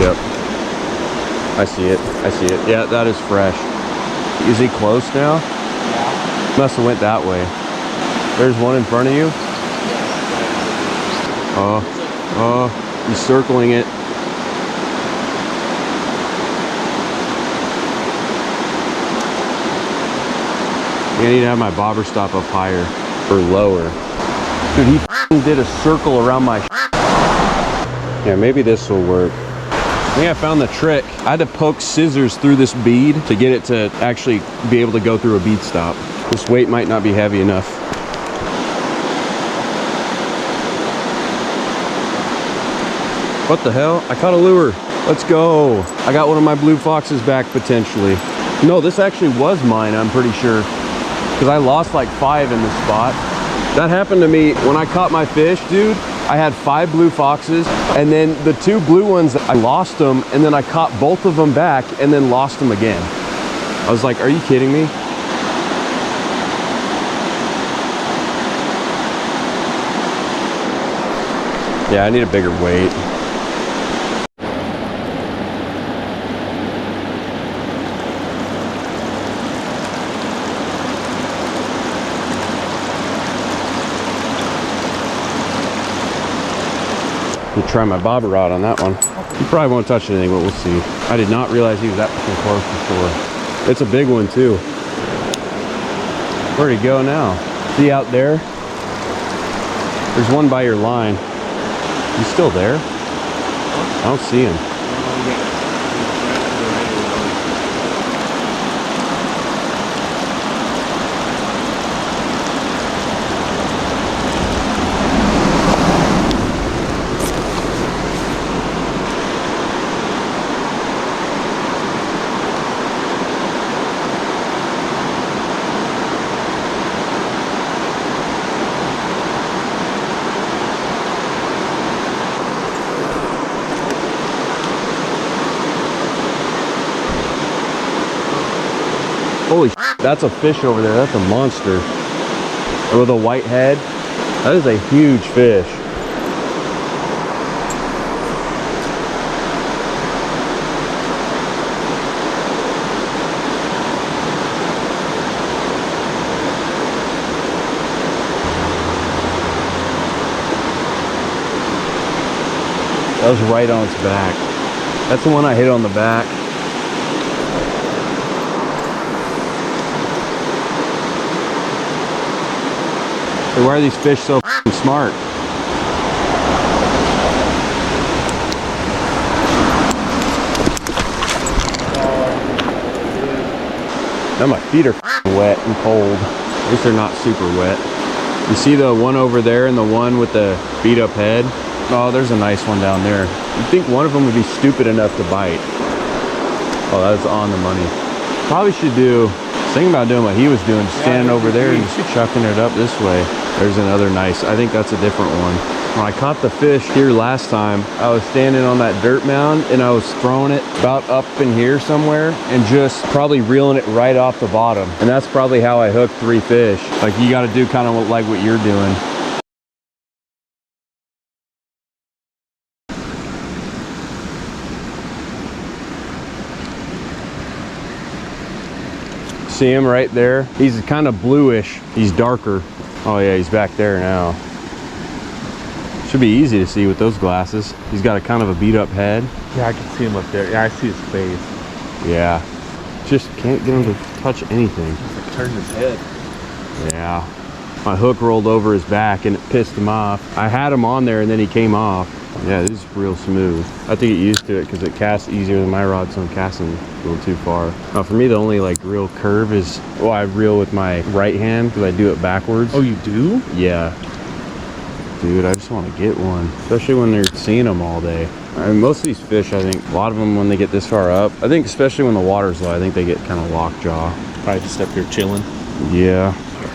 Yep. I see it. I see it. Yeah, that is fresh. Is he close now? Yeah. Must have went that way. There's one in front of you. Oh, he's circling it. I need to have my bobber stop up higher or lower. Dude, he did a circle around my Yeah, maybe this will work. I think I found the trick. I had to poke scissors through this bead to get it to actually be able to go through a bead stop. This weight might not be heavy enough. What the hell? I caught a lure. Let's go. I got one of my blue foxes back potentially. No, this actually was mine, I'm pretty sure. Because I lost like 5 in this spot. That happened to me when I caught my fish, dude. I had 5 blue foxes, and then the 2 blue ones, I lost them, and then I caught both of them back, and then lost them again. I was like, are you kidding me? Yeah, I need a bigger weight. Try my bobber rod on that one. You probably won't touch anything, but we'll see. I did not realize he was that fucking close before. It's a big one too. Where'd he go now? See out there? There's one by your line. He's still there? I don't see him. Holy shit, that's a fish over there. That's a monster. With a white head. That is a huge fish. That was right on its back. That's the one I hit on the back. Why are these fish so smart? Now my feet are wet and cold. At least they're not super wet. You see the one over there and the one with the beat up head? Oh, there's a nice one down there. You'd think one of them would be stupid enough to bite. Oh, that's on the money. Probably should do, thinking about doing what he was doing, standing over there and just chucking it up this way. There's another nice, I think that's a different one. When I caught the fish here last time, I was standing on that dirt mound and I was throwing it about up in here somewhere and just probably reeling it right off the bottom. And that's probably how I hooked 3 fish. Like you gotta do kind of like what you're doing. See him right there? He's kind of bluish. He's darker. Oh yeah, he's back there now. Should be easy to see with those glasses. He's got a kind of a beat up head. Yeah, I can see him up there. Yeah, I see his face. Yeah. Just can't get him to touch anything. Like turn his head. Yeah. My hook rolled over his back and it pissed him off. I had him on there and then he came off. Yeah, this is real smooth. I have to get used to it because it casts easier than my rod, so I'm casting a little too far. For me, the only like real curve is, well, I reel with my right hand because I do it backwards. Oh, you do? Yeah. Dude, I just want to get one, especially when they're seeing them all day. I mean, most of these fish, I think, a lot of them when they get this far up, I think especially when the water's low, I think they get kind of lockjaw. Probably just up here chilling. Yeah.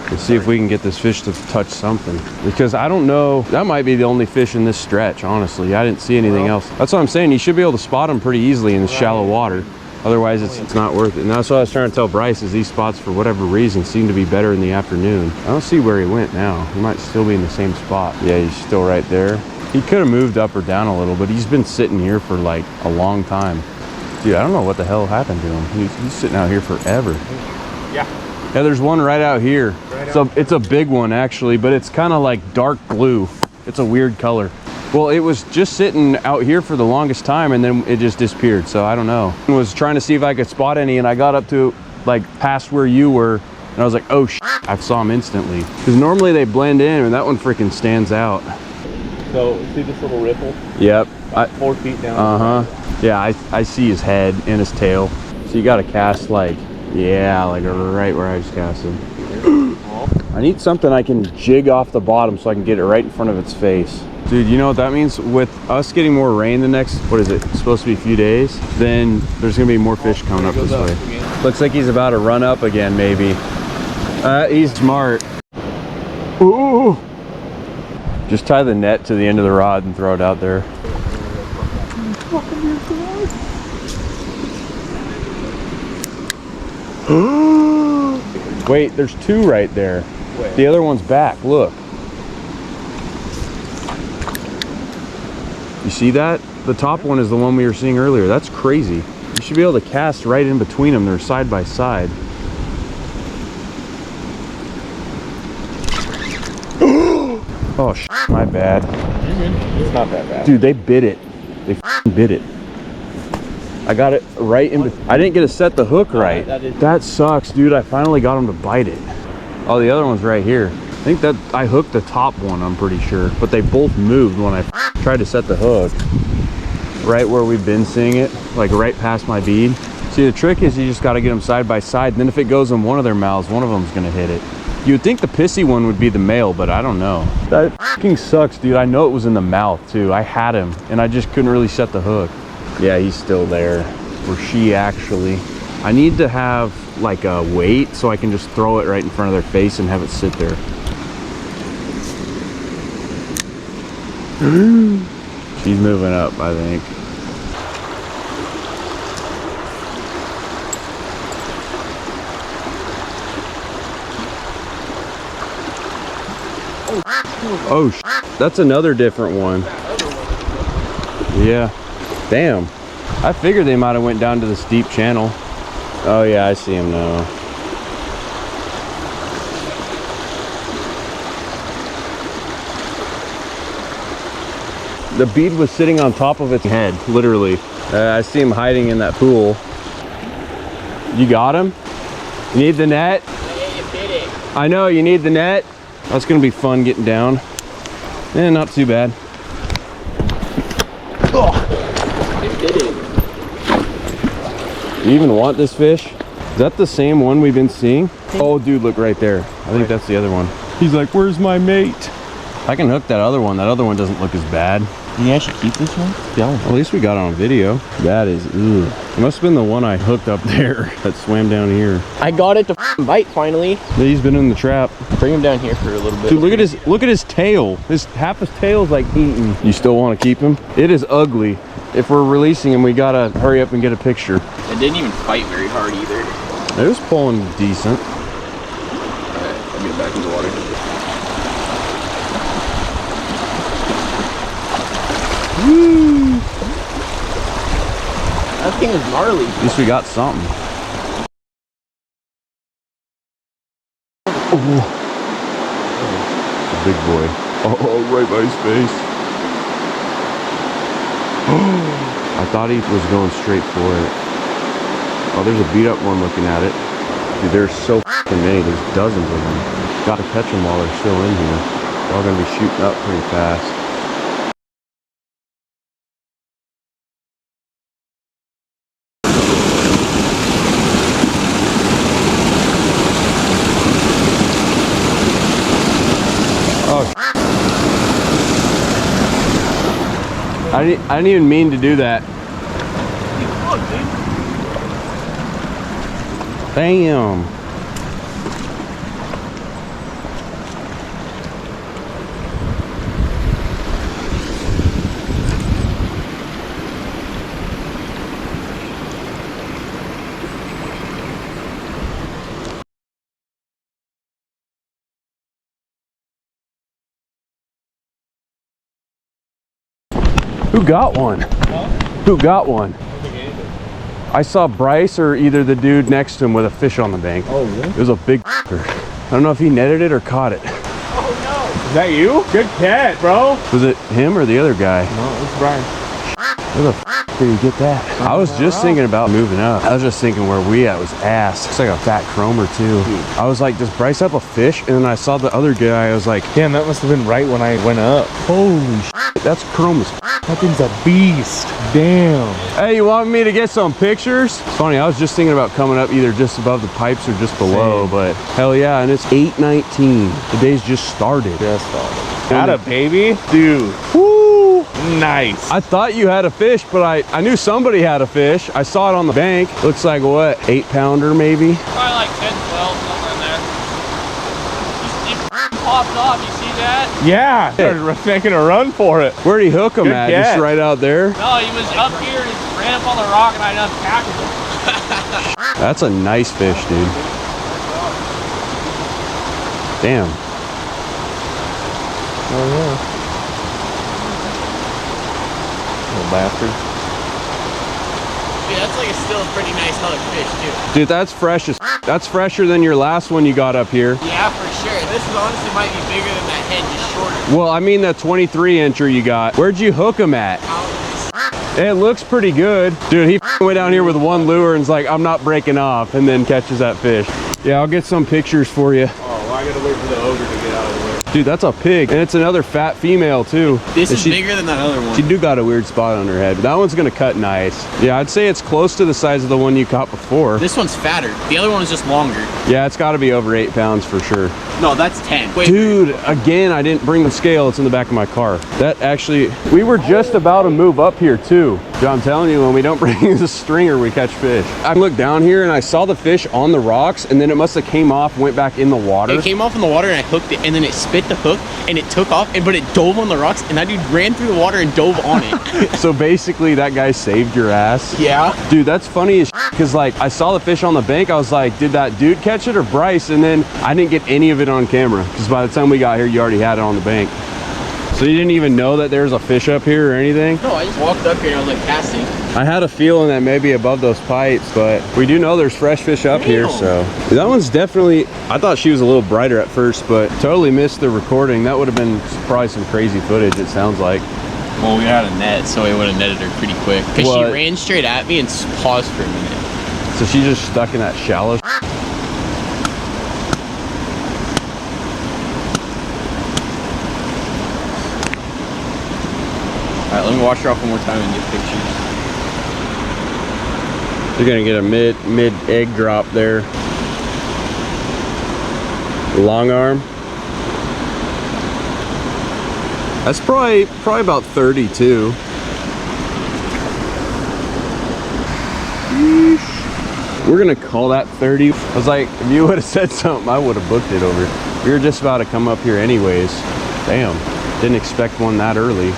Let's see if we can get this fish to touch something. Because I don't know, that might be the only fish in this stretch, honestly. I didn't see anything else. That's what I'm saying, you should be able to spot them pretty easily in the shallow water. Otherwise, it's not worth it. And that's what I was trying to tell Bryce, is these spots, for whatever reason, seem to be better in the afternoon. I don't see where he went now. He might still be in the same spot. Yeah, he's still right there. He could have moved up or down a little, but he's been sitting here for like a long time. Dude, I don't know what the hell happened to him. He's sitting out here forever. Yeah. Yeah, there's one right out here. So it's a big one actually, but it's kind of like dark blue. It's a weird color. Well, it was just sitting out here for the longest time and then it just disappeared. So I don't know. I was trying to see if I could spot any and I got up to like past where you were and I was like, oh shit, I saw him instantly. Because normally they blend in and that one freaking stands out. So see this little ripple? Yep. 4 feet down. Yeah, I see his head and his tail. So you got to cast like, yeah, like right where I just casted. I need something I can jig off the bottom so I can get it right in front of its face. Dude, you know what that means? With us getting more rain the next, what is it, it's supposed to be a few days, then there's gonna be more fish coming up this way. Looks like he's about to run up again, maybe. He's smart. Ooh! Just tie the net to the end of the rod and throw it out there. Wait, there's two right there. Where? The other one's back, look. You see that? The top one is the one we were seeing earlier. That's crazy. You should be able to cast right in between them. They're side by side. Oh, my bad. It's not that bad. Dude, they bit it. They bit it. I got it right in between. I didn't get to set the hook right. That sucks, dude. I finally got him to bite it. Oh, the other one's right here. I think that I hooked the top one, I'm pretty sure. But they both moved when I tried to set the hook. Right where we've been seeing it, like right past my bead. See, the trick is you just got to get them side by side. And then if it goes in one of their mouths, one of them's going to hit it. You would think the pissy one would be the male, but I don't know. That fucking sucks, dude. I know it was in the mouth too. I had him and I just couldn't really set the hook. Yeah, he's still there. Or she actually. I need to have like a weight so I can just throw it right in front of their face and have it sit there. She's moving up, I think. Oh, that's another different one. Yeah. Damn. I figured they might have went down to the steep channel. Oh yeah, I see him now. The bead was sitting on top of its head, literally. I see him hiding in that pool. You got him? You need the net? Yeah, you bit it. I know, you need the net. That's gonna be fun getting down. Not too bad. It bit it. You even want this fish? Is that the same one we've been seeing? Oh, dude, look right there. I think that's the other one. He's like, where's my mate? I can hook that other one. That other one doesn't look as bad. You actually keep this one? Yeah. At least we got it on video. That is, ooh. It must have been the one I hooked up there that swam down here. I got it to bite finally. He's been in the trap. Bring him down here for a little bit. Dude, look at his tail. Half his tail's like eaten. You still want to keep him? It is ugly. If we're releasing him, we gotta hurry up and get a picture. It didn't even fight very hard either. It was pulling decent. Alright, I'll get it back in the water. Woo! That thing is gnarly. At least we got something. Oh, big boy. Oh, right by his face. I thought he was going straight for it. Oh, there's a beat up one looking at it. Dude, there's so many. There's dozens of them. Gotta catch them while they're still in here. They're all gonna be shooting up pretty fast. I didn't even mean to do that. Damn. Who got one? Who got one? I saw Bryce or either the dude next to him with a fish on the bank. Oh, really? It was a big fucker. I don't know if he netted it or caught it. Oh, no. Is that you? Good catch, bro. Was it him or the other guy? No, it's Brian. Where the f did he get that? I was just thinking about moving up. I was just thinking where we at was ass. Looks like a fat chromer too. Dude. I was like, does Bryce have a fish? And then I saw the other guy. I was like, Damn, that must have been right when I went up. holy shit, that's chrome as f. That thing's a beast. Damn. Hey, you want me to get some pictures? It's funny, I was just thinking about coming up either just above the pipes or just below, but hell yeah, and it's 8:19. The day's just started. Just started. Got a baby? Dude. Woo! Nice. I thought you had a fish, but I knew somebody had a fish. I saw it on the bank. Looks like what, 8-pounder maybe? Probably like 10, 12, somewhere in there. He popped off, you see that? Yeah. Started making a run for it. Where'd he hook him Good at? catch. Just right out there? No, he was up here and he ran up on the rock and I done tackled him. That's a nice fish, dude. Damn. Oh, yeah. Little bastard. Yeah, that's like still a pretty nice hug fish too. Dude, that's fresh as that's fresher than your last one you got up here. Yeah, for sure. This is honestly might be bigger than that head, just shorter. Well, I mean the 23-incher you got. Where'd you hook him at? It looks pretty good. Dude, he went down here with one lure and's like, I'm not breaking off, and then catches that fish. Yeah, I'll get some pictures for you. Oh, well, I gotta wait for the ogre to get out of the way. Dude, that's a pig, and it's another fat female too. This And is bigger than that other one. She do got a weird spot on her head, but that one's gonna cut nice. Yeah, I'd say it's close to the size of the one you caught before. This one's fatter. The other one is just longer. Yeah, it's gotta be over 8 pounds for sure. No, that's 10. Wait, Dude, again, I didn't bring the scale. It's in the back of my car. That actually, we were just about to move up here too. Dude, I'm telling you, when we don't bring the stringer, we catch fish. I looked down here and I saw the fish on the rocks, and then it must have came off, went back in the water. it came off in the water and I hooked it, and then it spit the hook and it took off, but it dove on the rocks, and that dude ran through the water and dove on it. So basically, that guy saved your ass. Yeah. Dude, that's funny as because like I saw the fish on the bank. I was like, did that dude catch it or Bryce? And then I didn't get any of it on camera because by the time we got here, you already had it on the bank. So you didn't even know that there's a fish up here or anything? No, I just walked up here and I was like casting. I had a feeling that maybe above those pipes, but we do know there's fresh fish up here, so. That one's definitely, I thought she was a little brighter at first, but totally missed the recording. That would have been probably some crazy footage, it sounds like. Well, we had a net, so we would have netted her pretty quick. Because she What? ran straight at me and paused for a minute. So she's just stuck in that shallow. All right, let me wash her off one more time and get pictures. You're gonna get a mid egg drop there. Long arm. That's probably about 32. We're gonna call that 30. I was like, if you would have said something, I would have booked it over. We were just about to come up here anyways. Damn, didn't expect one that early.